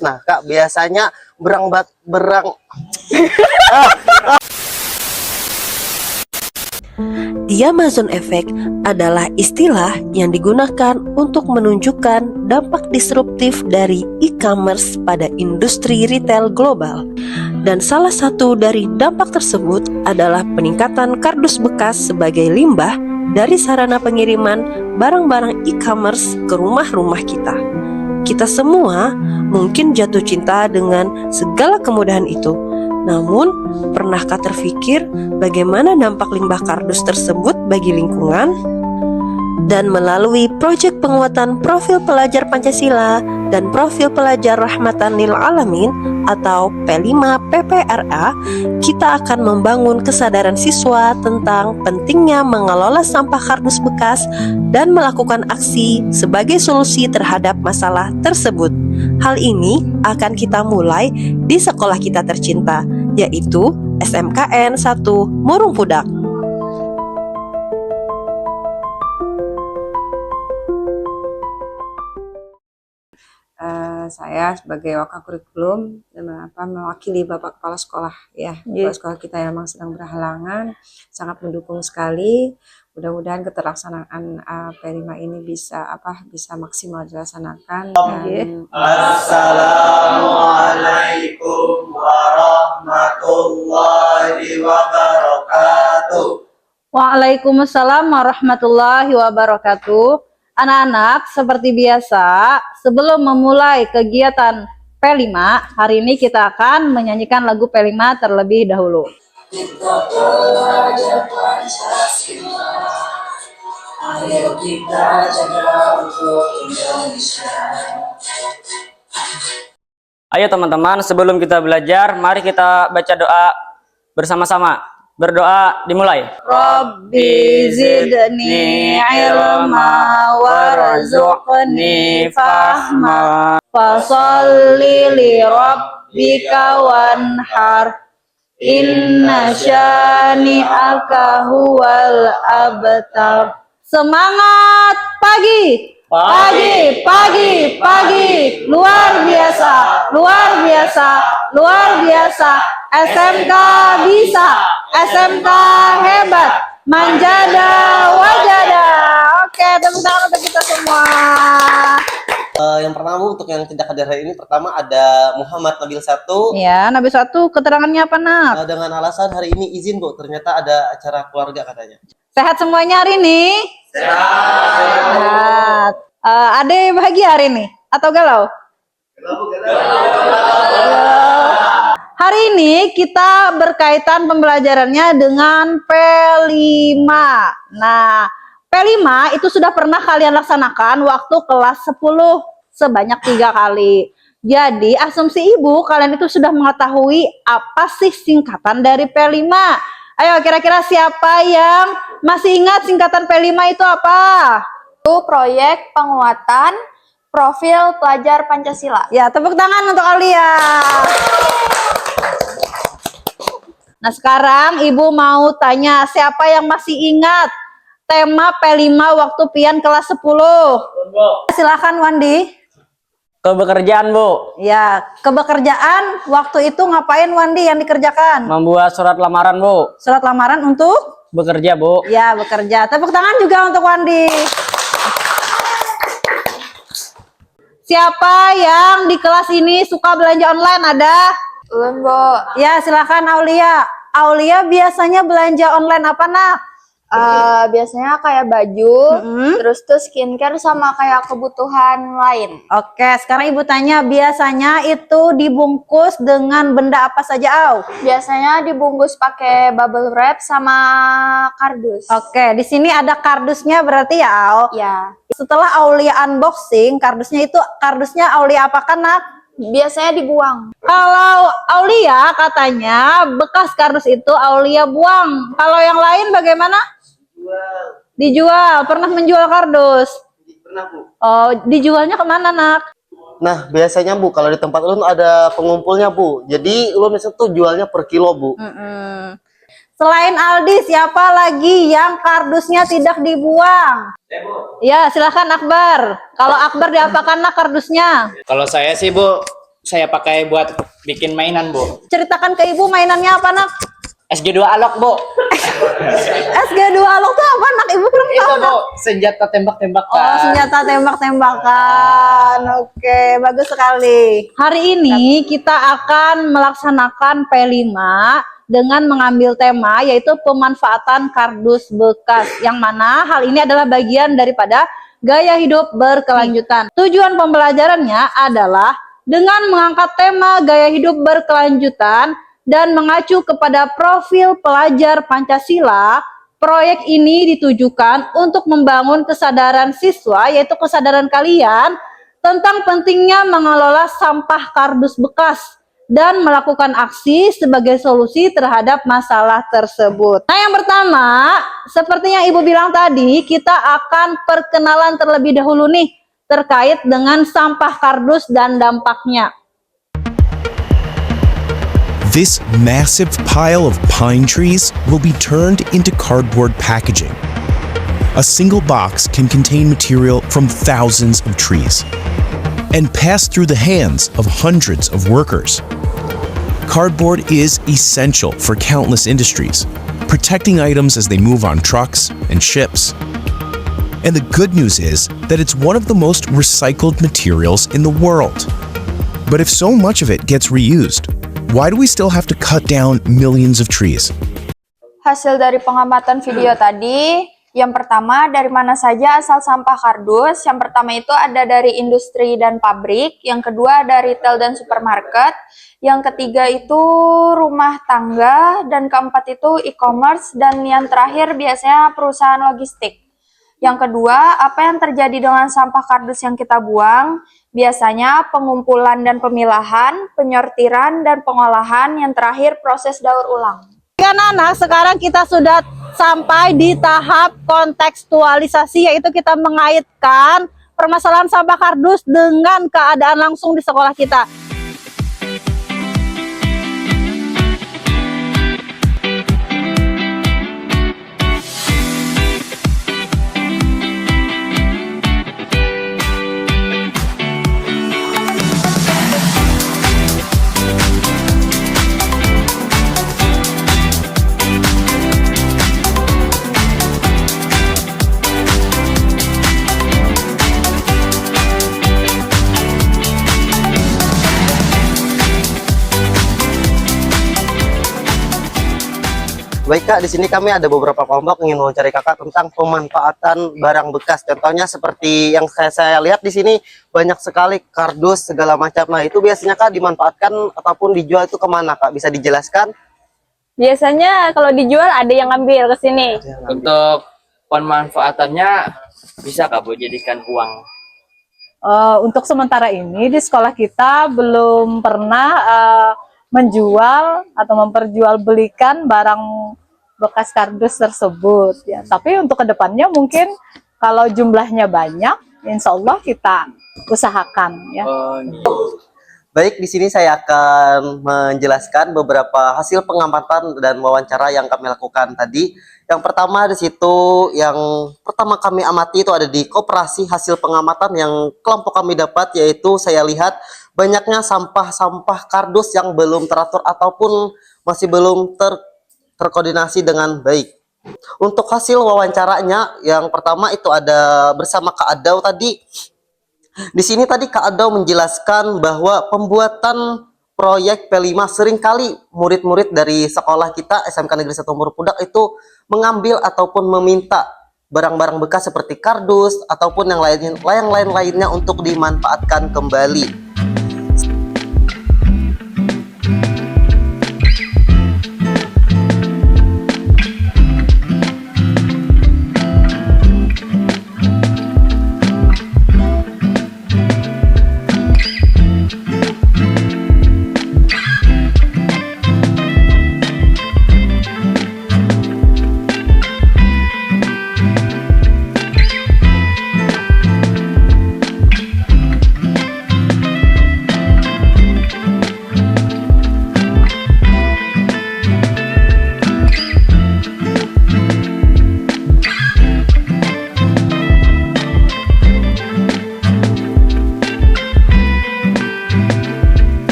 Nah, Kak, biasanya berang. Diamazon Effect adalah istilah yang digunakan untuk menunjukkan dampak disruptif dari e-commerce pada industri retail global. Dan salah satu dari dampak tersebut adalah peningkatan kardus bekas sebagai limbah dari sarana pengiriman barang-barang e-commerce ke rumah-rumah kita. Kita semua mungkin jatuh cinta dengan segala kemudahan itu. Namun, pernahkah terfikir bagaimana dampak limbah kardus tersebut bagi lingkungan? Dan melalui proyek penguatan profil pelajar Pancasila dan profil pelajar Rahmatan lil Alamin atau P5 PPRA, kita akan membangun kesadaran siswa tentang pentingnya mengelola sampah kardus bekas dan melakukan aksi sebagai solusi terhadap masalah tersebut. Hal ini akan kita mulai di sekolah kita tercinta, yaitu SMKN 1 Murung Pudak. Saya sebagai wakil kurikulum mewakili Bapak Kepala Sekolah Kepala Sekolah kita yang memang sedang berhalangan, sangat mendukung sekali. Mudah-mudahan keterlaksanaan P5 ini bisa maksimal dilaksanakan. Assalamualaikum warahmatullahi wabarakatuh. Waalaikumsalam warahmatullahi wabarakatuh. Anak-anak, seperti biasa, sebelum memulai kegiatan P5, hari ini kita akan menyanyikan lagu P5 terlebih dahulu. Kita pelajar Pancasila, ayo kita jaga untuk Indonesia. Ayo teman-teman, sebelum kita belajar, mari kita baca doa bersama-sama. Berdoa dimulai. Rabbi zidni ilma warzuqni fahma fasalli li rabbika wanhar inna syani'aka huwal abtar. Semangat pagi! Pagi, pagi, pagi, luar biasa, luar biasa, luar biasa. SMK bisa, SMK hebat, manjada wajada. Oke, tepuk tangan untuk kita semua. Yang pertama, Bu, untuk yang tidak hadir hari ini, pertama ada Muhammad Nabil 1. Ya, Nabi 1, keterangannya apa, Nak? Dengan alasan hari ini izin, Bu, ternyata ada acara keluarga katanya. Sehat semuanya hari ini? Sehat. Ade bahagia hari ini? Atau galau? Hari ini kita berkaitan pembelajarannya dengan P5. Nah, P5 itu sudah pernah kalian laksanakan waktu kelas 10 sebanyak 3 kali. Jadi, asumsi ibu kalian itu sudah mengetahui apa sih singkatan dari P5. Ayo, kira-kira siapa yang masih ingat singkatan P5 itu apa? Itu proyek penguatan profil pelajar Pancasila. Ya, tepuk tangan untuk Aulia. Nah, sekarang ibu mau tanya, siapa yang masih ingat tema P5 waktu pian kelas 10? Silakan Wandi. Kebekerjaan, Bu. Ya, kebekerjaan waktu itu ngapain Wandi yang dikerjakan? Membuat surat lamaran, Bu. Surat lamaran untuk? Bekerja, Bu. Ya, bekerja. Tepuk tangan juga untuk Wandi. Siapa yang di kelas ini suka belanja online? Ada? Belum, Bu. Ya, silakan Aulia. Aulia biasanya belanja online apa, Nak? Biasanya kayak baju, terus tuh skincare sama kayak kebutuhan lain. Oke, sekarang ibu tanya, biasanya itu dibungkus dengan benda apa saja, Au? Biasanya dibungkus pakai bubble wrap sama kardus. Oke, di sini ada kardusnya berarti ya, Au? Ya. Setelah Aulia unboxing, kardusnya Aulia apakan, Nak? Biasanya dibuang. Kalau Aulia katanya bekas kardus itu Aulia buang. Kalau yang lain bagaimana? Dijual. Pernah menjual kardus? Pernah, Bu. Oh, dijualnya kemana, Nak? Nah, biasanya, Bu, kalau di tempat ulun ada pengumpulnya, Bu. Jadi ulun itu tuh jualnya per kilo, Bu. Selain Aldi, siapa lagi yang kardusnya tidak dibuang? Ya, silahkan Akbar. Kalau Akbar diapakan, Nak, kardusnya? Kalau saya sih, Bu, saya pakai buat bikin mainan, Bu. Ceritakan ke ibu mainannya apa nak? SG2 Alok, Bu. SG2 Alok tuh apa nak? Ibu belum Itu, tahu nak. Bu, senjata tembak-tembakan. Oh, senjata tembak-tembakan. Oke, bagus sekali. Hari ini kita akan melaksanakan P5 dengan mengambil tema yaitu pemanfaatan kardus bekas. Yang mana hal ini adalah bagian daripada gaya hidup berkelanjutan. Tujuan pembelajarannya adalah dengan mengangkat tema gaya hidup berkelanjutan dan mengacu kepada profil pelajar Pancasila. Proyek ini ditujukan untuk membangun kesadaran siswa, yaitu kesadaran kalian tentang pentingnya mengelola sampah kardus bekas dan melakukan aksi sebagai solusi terhadap masalah tersebut. Nah, yang pertama, seperti yang Ibu bilang tadi, kita akan perkenalan terlebih dahulu nih terkait dengan sampah kardus dan dampaknya. This massive pile of pine trees will be turned into cardboard packaging. A single box can contain material from thousands of trees and pass through the hands of hundreds of workers. Cardboard is essential for countless industries, protecting items as they move on trucks and ships. And the good news is that it's one of the most recycled materials in the world. But if so much of it gets reused, why do we still have to cut down millions of trees? Hasil dari pengamatan video tadi, yang pertama dari mana saja asal sampah kardus. Yang pertama itu ada dari industri dan pabrik, yang kedua dari retail dan supermarket, yang ketiga itu rumah tangga, dan keempat itu e-commerce, dan yang terakhir biasanya perusahaan logistik. Yang kedua, apa yang terjadi dengan sampah kardus yang kita buang? Biasanya pengumpulan dan pemilahan, penyortiran dan pengolahan, yang terakhir proses daur ulang. Ya Nana, sekarang kita sudah sampai di tahap kontekstualisasi, yaitu kita mengaitkan permasalahan sampah kardus dengan keadaan langsung di sekolah kita. Baik Kak, di sini kami ada beberapa kelompok ingin mencari Kakak tentang pemanfaatan barang bekas. Contohnya seperti yang saya lihat di sini banyak sekali kardus segala macam. Nah, itu biasanya Kak dimanfaatkan ataupun dijual itu kemana Kak? Bisa dijelaskan? Biasanya kalau dijual ada yang ngambil ke sini. Untuk pemanfaatannya bisa Kak Bu jadikan uang. Untuk sementara ini di sekolah kita belum pernah menjual atau memperjualbelikan barang bekas kardus tersebut ya. Tapi untuk kedepannya mungkin kalau jumlahnya banyak, insya Allah kita usahakan ya. Baik, di sini saya akan menjelaskan beberapa hasil pengamatan dan wawancara yang kami lakukan tadi. Yang pertama di situ, yang pertama kami amati itu ada di koperasi hasil pengamatan yang kelompok kami dapat, yaitu saya lihat banyaknya sampah-sampah kardus yang belum teratur ataupun masih belum terkoordinasi dengan baik. Untuk hasil wawancaranya, yang pertama itu ada bersama Kak Adau tadi. Di sini tadi Kak Adau menjelaskan bahwa pembuatan proyek P5 seringkali murid-murid dari sekolah kita SMK Negeri 1 Murpudak itu mengambil ataupun meminta barang-barang bekas seperti kardus ataupun yang lainnya untuk dimanfaatkan kembali.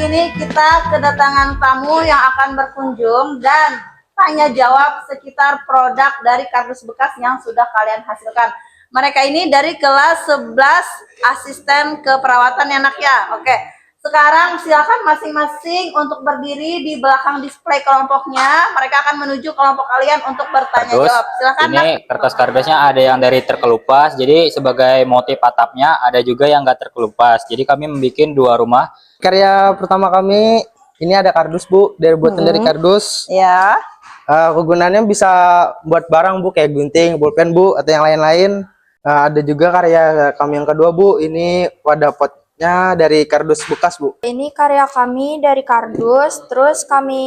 ini kita kedatangan tamu yang akan berkunjung dan tanya jawab sekitar produk dari kardus bekas yang sudah kalian hasilkan. Mereka ini dari kelas 11 asisten keperawatan ya nak ya. Oke, sekarang silakan masing-masing untuk berdiri di belakang display kelompoknya. Mereka akan menuju kelompok kalian untuk bertanya jawab. Silakan. Ini kertas kardusnya ada yang dari terkelupas, jadi sebagai motif atapnya, ada juga yang nggak terkelupas. Jadi kami membuat 2 rumah. Karya pertama kami ini ada kardus Bu, buatan dari kardus. Ya. Kegunaannya bisa buat barang Bu, kayak gunting, pulpen Bu, atau yang lain-lain. Ada juga karya kami yang kedua Bu, ini wadah potnya dari kardus bekas Bu. Ini karya kami dari kardus, terus kami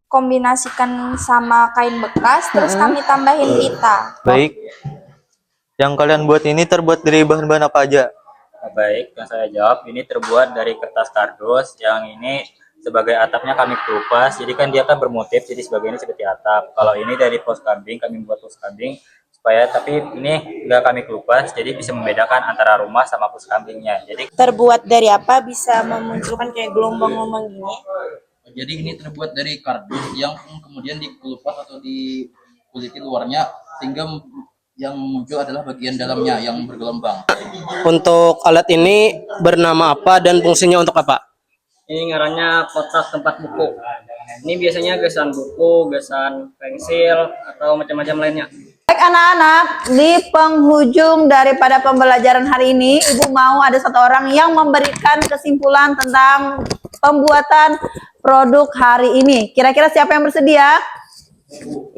kombinasikan sama kain bekas, terus kami tambahin pita. Baik. Yang kalian buat ini terbuat dari bahan-bahan apa aja? Baik, yang saya jawab ini terbuat dari kertas kardus, yang ini sebagai atapnya kami kelupas, jadi kan dia kan bermotif, jadi sebagai ini seperti atap. Kalau ini dari pos kambing, kami buat pos kambing, supaya tapi ini enggak kami kelupas, jadi bisa membedakan antara rumah sama pos kambingnya. Jadi terbuat dari apa bisa memunculkan kayak gelombang-gelombang gini? Jadi ini terbuat dari kardus yang kemudian dikelupas atau dikuliti luarnya, sehingga yang muncul adalah bagian dalamnya yang bergelombang. Untuk alat ini bernama apa dan fungsinya untuk apa? Ini ngarannya kotak tempat buku. Ini biasanya gesan buku, gesan pensil, atau macam-macam lainnya. Baik anak-anak, di penghujung daripada pembelajaran hari ini, Ibu mau ada 1 orang yang memberikan kesimpulan tentang pembuatan produk hari ini. Kira-kira siapa yang bersedia?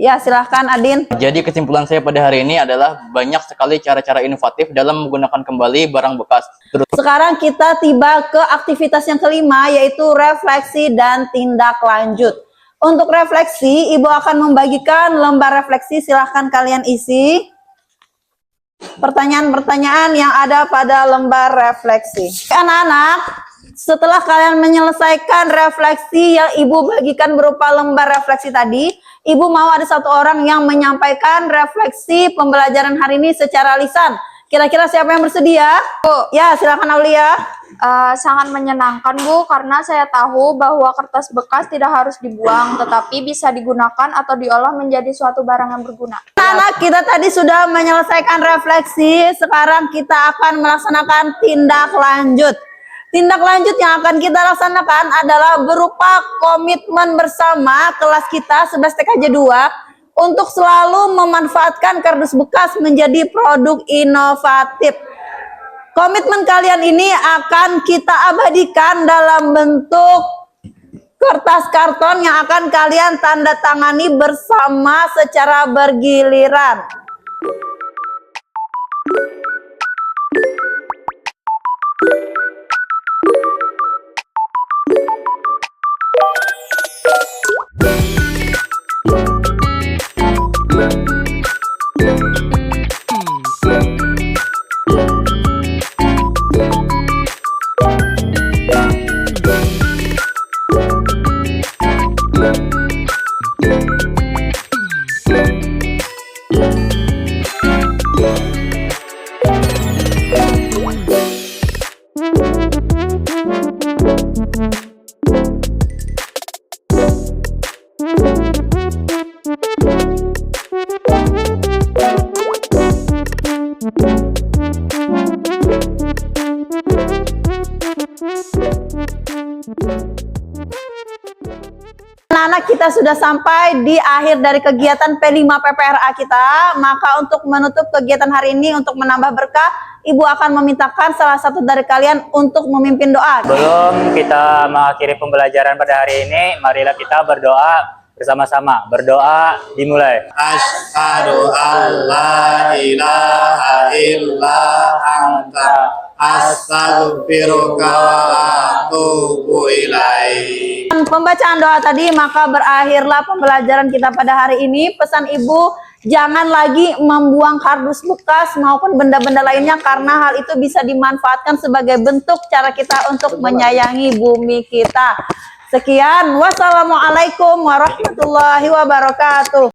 Ya, silahkan Adin. Jadi kesimpulan saya pada hari ini adalah banyak sekali cara-cara inovatif dalam menggunakan kembali barang bekas. Sekarang kita tiba ke aktivitas yang kelima, yaitu refleksi dan tindak lanjut. Untuk refleksi, Ibu akan membagikan lembar refleksi, silahkan kalian isi pertanyaan-pertanyaan yang ada pada lembar refleksi. Anak-anak, setelah kalian menyelesaikan refleksi yang Ibu bagikan berupa lembar refleksi tadi, Ibu mau ada 1 orang yang menyampaikan refleksi pembelajaran hari ini secara lisan. Kira-kira siapa yang bersedia? Bu. Ya, silakan Aulia. Sangat menyenangkan Bu, karena saya tahu bahwa kertas bekas tidak harus dibuang, tetapi bisa digunakan atau diolah menjadi suatu barang yang berguna. Anak, kita tadi sudah menyelesaikan refleksi, sekarang kita akan melaksanakan tindak lanjut. Tindak lanjut yang akan kita laksanakan adalah berupa komitmen bersama kelas kita 11 TKJ 2 untuk selalu memanfaatkan kardus bekas menjadi produk inovatif. Komitmen kalian ini akan kita abadikan dalam bentuk kertas karton yang akan kalian tanda tangani bersama secara bergiliran. Anak-anak, kita sudah sampai di akhir dari kegiatan P5 PPRA kita. Maka untuk menutup kegiatan hari ini, untuk menambah berkah, Ibu akan memintakan salah satu dari kalian untuk memimpin doa. sebelum kita mengakhiri pembelajaran pada hari ini, marilah kita berdoa bersama-sama. Berdoa dimulai. Asyhadu an la ilaha illa anta astaghfiruka wa atubu ilaik. Pembacaan doa tadi, maka berakhirlah pembelajaran kita pada hari ini. Pesan Ibu, jangan lagi membuang kardus bekas maupun benda-benda lainnya, karena hal itu bisa dimanfaatkan sebagai bentuk cara kita untuk menyayangi bumi kita. Sekian, wassalamualaikum warahmatullahi wabarakatuh.